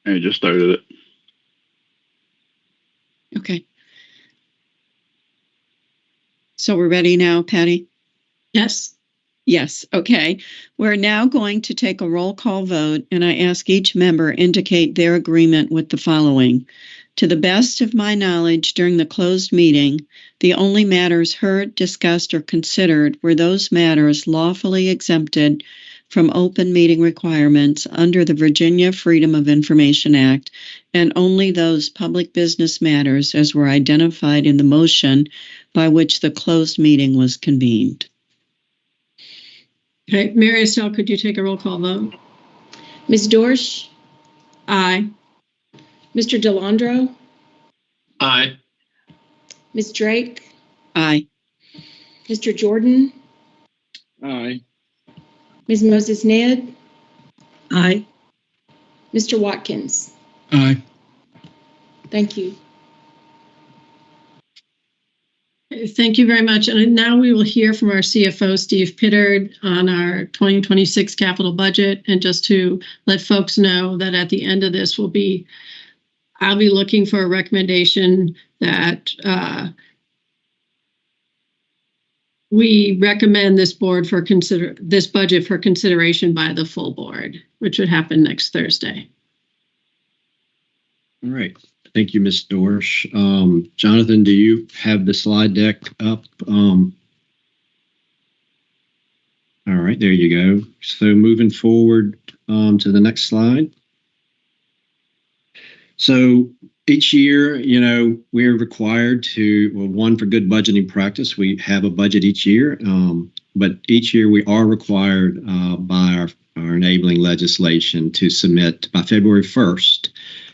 I just started it. Okay. So we're ready now, Patty? Yes. Yes. Okay. We're now going to take a roll call vote, and I ask each member indicate their agreement with the following. To the best of my knowledge, during the closed meeting, the only matters heard, discussed, or considered were those matters lawfully exempted from open meeting requirements under the Virginia Freedom of Information Act, and only those public business matters as were identified in the motion by which the closed meeting was convened. Okay, Mary Estelle, could you take a roll call vote? Ms. Dorsch? Aye. Mr. Delandro? Aye. Ms. Drake? Aye. Mr. Jordan? Aye. Ms. Moses Ned? Aye. Mr. Watkins? Aye. Thank you. Thank you very much. And now we will hear from our CFO, Steve Pittard, on our 2026 capital budget. And just to let folks know that at the end of this I'll be looking for a recommendation that we recommend this budget for consideration by the full board, which would happen next Thursday. All right. Thank you, Ms. Dorsch. Jonathan, do you have the slide deck up? All right, there you go. So moving forward to the next slide. So each year, we're required to, one, for good budgeting practice, we have a budget each year, but each year we are required by our enabling legislation to submit by February 1st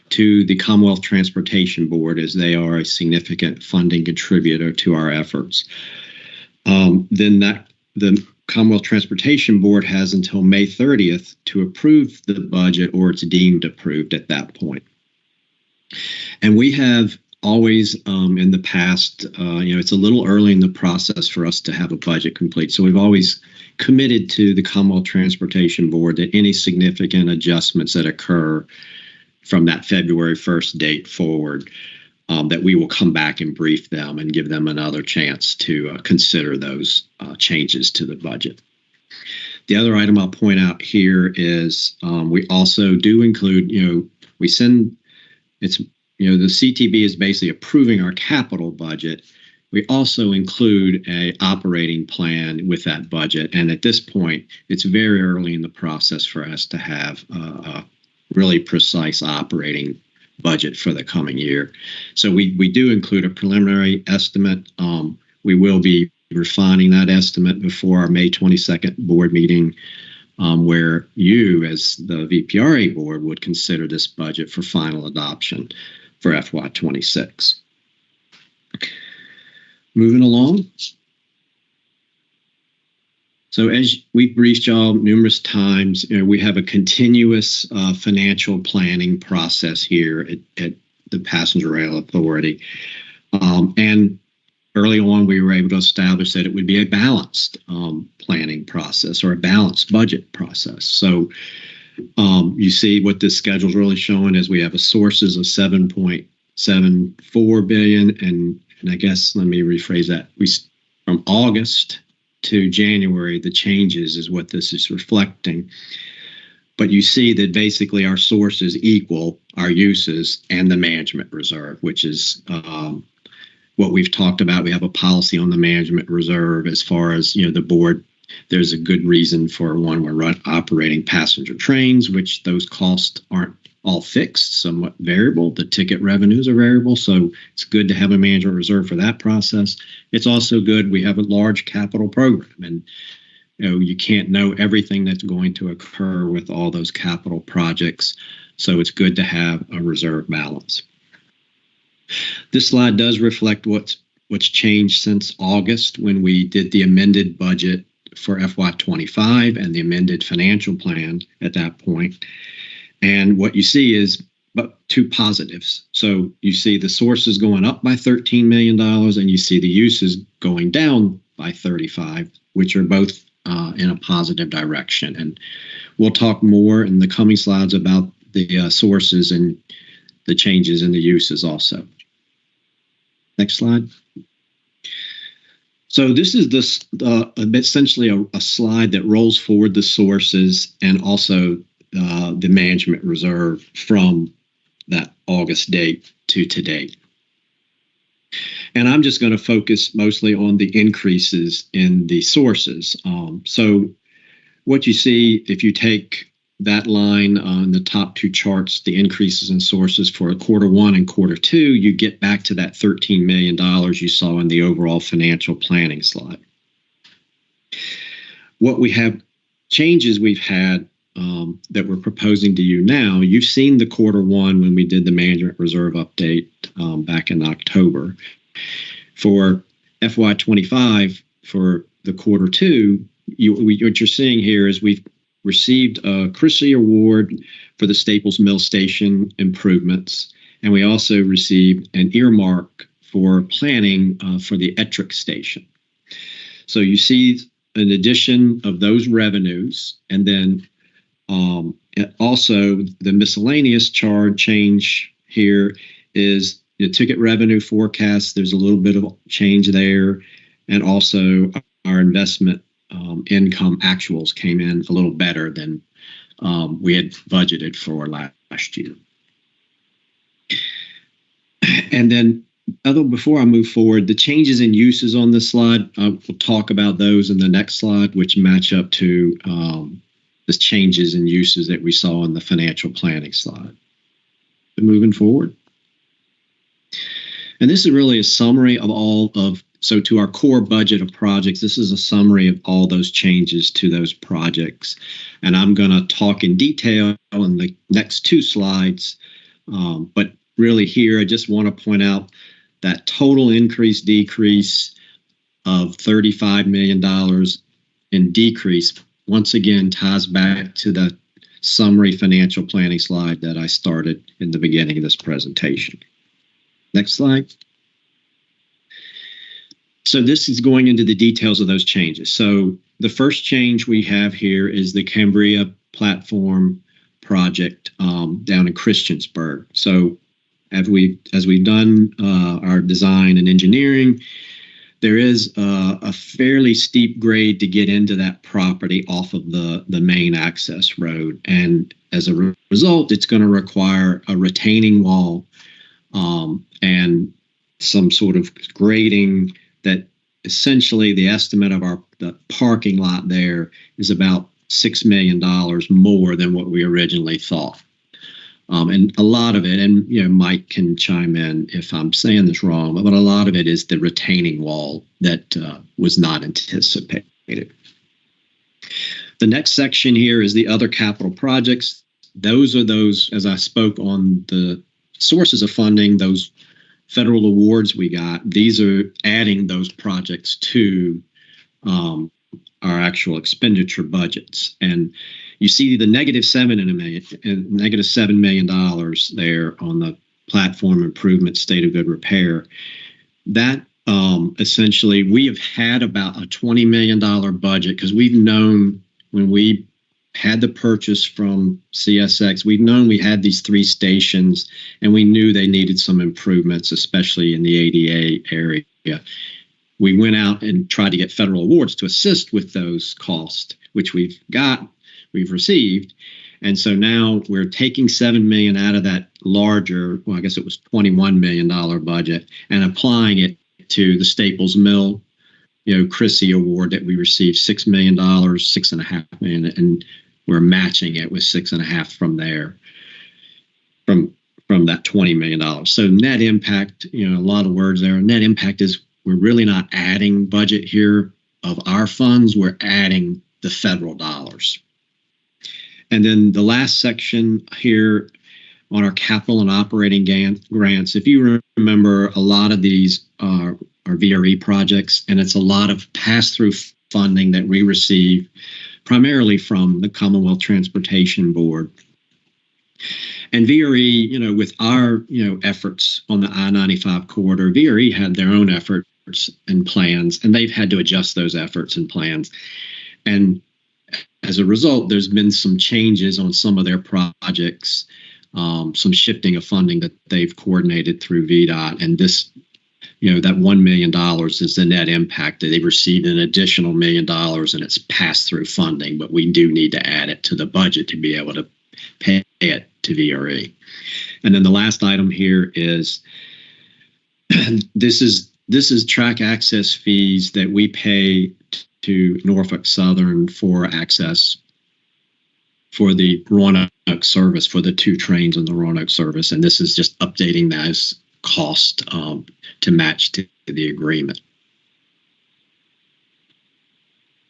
to the Commonwealth Transportation Board, as they are a significant funding contributor to our efforts. Then the Commonwealth Transportation Board has until May 30th to approve the budget, or it's deemed approved at that point. And we have always, in the past, it's a little early in the process for us to have a budget complete. So we've always committed to the Commonwealth Transportation Board that any significant adjustments that occur from that February 1st date forward, that we will come back and brief them and give them another chance to consider those changes to the budget. The other item I'll point out here is we also do include, we send, the CTB is basically approving our capital budget. We also include a operating plan with that budget. And at this point, it's very early in the process for us to have a really precise operating budget for the coming year. So we do include a preliminary estimate. We will be refining that estimate before our May 22nd board meeting, where you, as the VPRA board, would consider this budget for final adoption for FY26. Moving along. So as we've briefed y'all numerous times, we have a continuous financial planning process here at the Passenger Rail Authority. And early on, we were able to establish that it would be a balanced planning process, or a balanced budget process. So you see what this schedule is really showing is we have a sources of $7.74 billion. And I guess, let me rephrase that. From August to January, the changes is what this is reflecting. But you see that basically our sources equal our uses and the management reserve, which is what we've talked about. We have a policy on the management reserve as far as, the board. There's a good reason for one, we're operating passenger trains, which those costs aren't all fixed, somewhat variable. The ticket revenues are variable, so it's good to have a management reserve for that process. It's also good we have a large capital program, and you can't know everything that's going to occur with all those capital projects, so it's good to have a reserve balance. This slide does reflect what's changed since August, when we did the amended budget for FY25 and the amended financial plan at that point. And what you see is but two positives. So you see the sources going up by $13 million, and you see the uses going down by 35, which are both in a positive direction. And we'll talk more in the coming slides about the sources and the changes in the uses also. Next slide. So this is essentially a slide that rolls forward the sources and also the management reserve from that August date to today. And I'm just going to focus mostly on the increases in the sources. So what you see, if you take that line on the top two charts, the increases in sources for quarter one and quarter two, you get back to that $13 million you saw in the overall financial planning slide. What we have, changes we've had that we're proposing to you now, you've seen the quarter one when we did the management reserve update back in October. For FY25, for the quarter two, what you're seeing here is we've received a CRISI award for the Staples Mill Station improvements, and we also received an earmark for planning for the Ettrick Station. So you see an addition of those revenues, and then also the miscellaneous charge change here is the ticket revenue forecast. There's a little bit of change there, and also our investment income actuals came in a little better than we had budgeted for last year. And then before I move forward, the changes in uses on this slide, we'll talk about those in the next slide, which match up to the changes in uses that we saw in the financial planning slide. But moving forward. And this is really a summary of so to our core budget of projects, this is a summary of all those changes to those projects. And I'm going to talk in detail in the next two slides. But really here, I just want to point out that total increase decrease of $35 million in decrease, once again, ties back to the summary financial planning slide that I started in the beginning of this presentation. Next slide. So this is going into the details of those changes. So the first change we have here is the Cambria platform project down in Christiansburg. So as we've done our design and engineering, there is a fairly steep grade to get into that property off of the main access road. And as a result, it's going to require a retaining wall and some sort of grading that essentially the estimate of the parking lot there is about $6 million more than what we originally thought. And a lot of it, and Mike can chime in if I'm saying this wrong, but a lot of it is the retaining wall that was not anticipated. The next section here is the other capital projects. Those are those, as I spoke on the sources of funding, those federal awards we got. These are adding those projects to our actual expenditure budgets. And you see the -$7 million there on the platform improvement, state of good repair. That essentially, we have had about a $20 million budget because we've known when we had the purchase from CSX, we've known we had these 3 stations and we knew they needed some improvements, especially in the ADA area. We went out and tried to get federal awards to assist with those costs, which we've received. And so now we're taking $7 million out of that larger, well, I guess it was $21 million budget, and applying it to the Staples Mill, CRISI award that we received $6 million, $6.5 million, and we're matching it with $6.5 from there, from that $20 million. So net impact, a lot of words there. Net impact is we're really not adding budget here of our funds. We're adding the federal dollars. And then the last section here on our capital and operating grants, if you remember, a lot of these are VRE projects, and it's a lot of pass-through funding that we receive primarily from the Commonwealth Transportation Board. And VRE, with our, efforts on the I-95 corridor, VRE had their own efforts and plans, and they've had to adjust those efforts and plans. And as a result, there's been some changes on some of their projects, some shifting of funding that they've coordinated through VDOT. And this, that $1 million is the net impact. They've received an additional $1 million and it's pass-through funding, but we do need to add it to the budget to be able to pay it to VRE. And then the last item here is this is track access fees that we pay to Norfolk Southern for access for the Roanoke service, for the 2 trains on the Roanoke service. And this is just updating those costs to match to the agreement.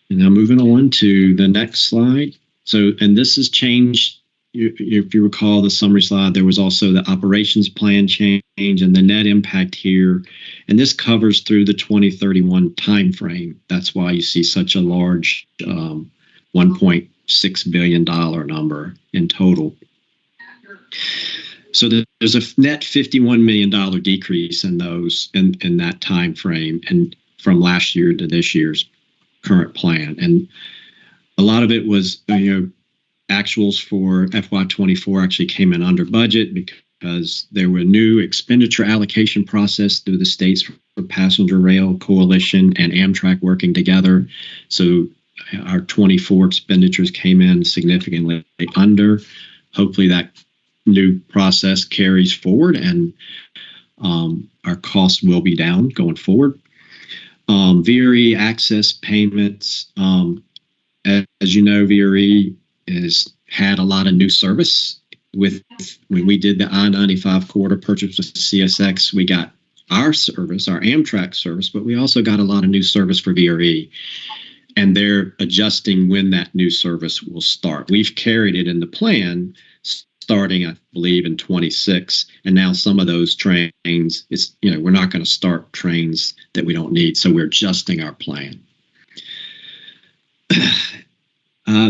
And now moving on to the next slide. So, and this has changed. If you recall the summary slide, there was also the operations plan change and the net impact here. And this covers through the 2031 timeframe. That's why you see such a large $1.6 billion number in total. So there's a net $51 million decrease in those in that time frame, and from last year to this year's current plan. And a lot of it was, actuals for FY24 actually came in under budget because there were new expenditure allocation process through the States for Passenger Rail Coalition and Amtrak working together. So our 24 expenditures came in significantly under. Hopefully that new process carries forward and our costs will be down going forward. VRE access payments, as you know, VRE has had a lot of new service. When we did the I-95 corridor purchase with CSX, we got our service, our Amtrak service, but we also got a lot of new service for VRE. And they're adjusting when that new service will start. We've carried it in the plan starting, I believe, in 26. And now some of those trains, we're not going to start trains that we don't need. So we're adjusting our plan.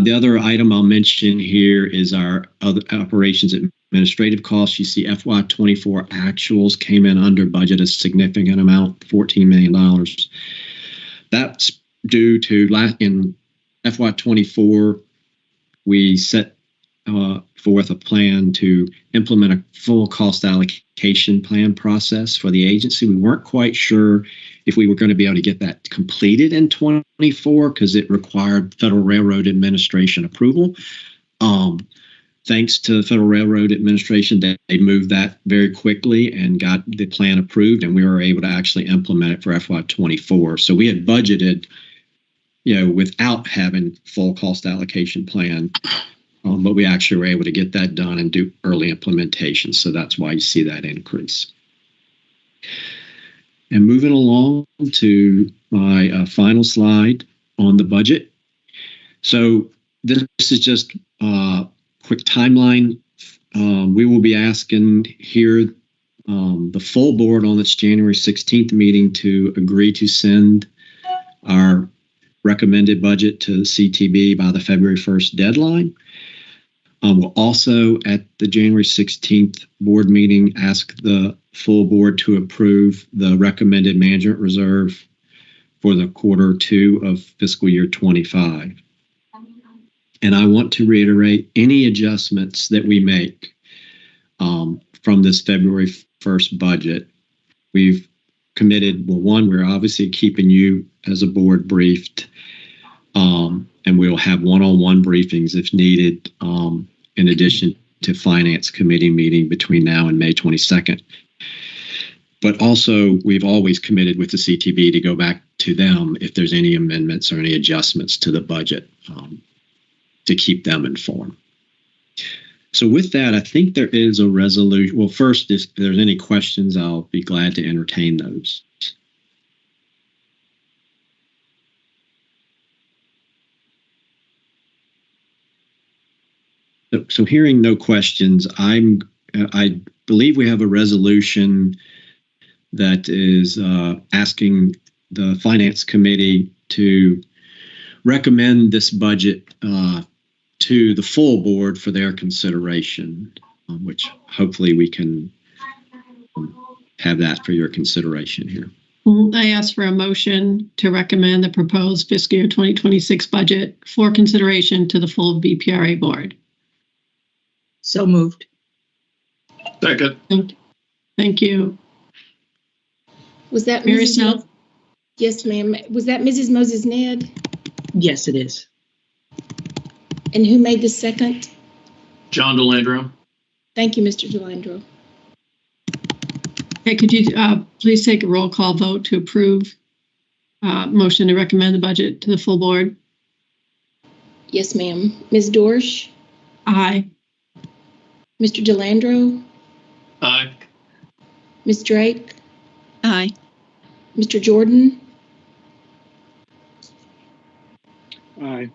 The other item I'll mention here is our other operations administrative costs. You see FY24 actuals came in under budget a significant amount, $14 million. That's due to in FY24, we set forth a plan to implement a full cost allocation plan process for the agency. We weren't quite sure if we were going to be able to get that completed in 24 because it required Federal Railroad Administration approval. Thanks to Federal Railroad Administration, they moved that very quickly and got the plan approved, and we were able to actually implement it for FY24. So we had budgeted, without having full cost allocation plan, but we actually were able to get that done and do early implementation. So that's why you see that increase. And moving along to my final slide on the budget. So this is just a quick timeline. We will be asking here the full board on its January 16th meeting to agree to send our recommended budget to the CTB by the February 1st deadline. We'll also, at the January 16th board meeting, ask the full board to approve the recommended management reserve for the Q2 of fiscal year 25. And I want to reiterate any adjustments that we make from this February 1st budget. We've committed, well, one, we're obviously keeping you as a board briefed, and we'll have one-on-one briefings if needed, in addition to Finance Committee meeting between now and May 22nd. But also, we've always committed with the CTB to go back to them if there's any amendments or any adjustments to the budget to keep them informed. So with that, I think there is a resolution. Well, first, if there's any questions, I'll be glad to entertain those. So hearing no questions, I believe we have a resolution that is asking the Finance Committee to recommend this budget to the full board for their consideration, which hopefully we can have that for your consideration here. I ask for a motion to recommend the proposed fiscal year 2026 budget for consideration to the full VPRA board. So moved. Second. Thank you. Was that Mary Mrs. Snell? Mo- Yes, ma'am. Was that Mrs. Moses Ned? Yes, it is. And who made the second? John Delandro. Thank you, Mr. Delandro. Okay, could you please take a roll call vote to approve motion to recommend the budget to the full board? Yes, ma'am. Ms. Dorsch? Aye. Mr. Delandro? Aye. Ms. Drake? Aye. Mr. Jordan? Aye.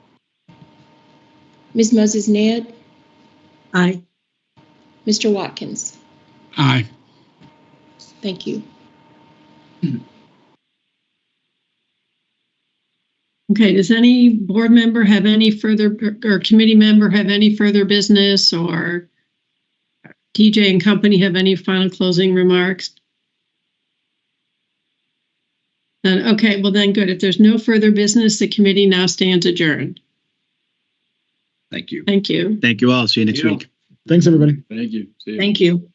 Ms. Moses Ned? Aye. Mr. Watkins? Aye. Thank you. Okay, does any board member have any further, or committee member have any further business, or TJ and company have any final closing remarks? Then, okay, well then, good. If there's no further business, the committee now stands adjourned. Thank you. Thank you. Thank you all. See you next Yeah. week. Thanks, everybody. Thank you. See you. Thank you.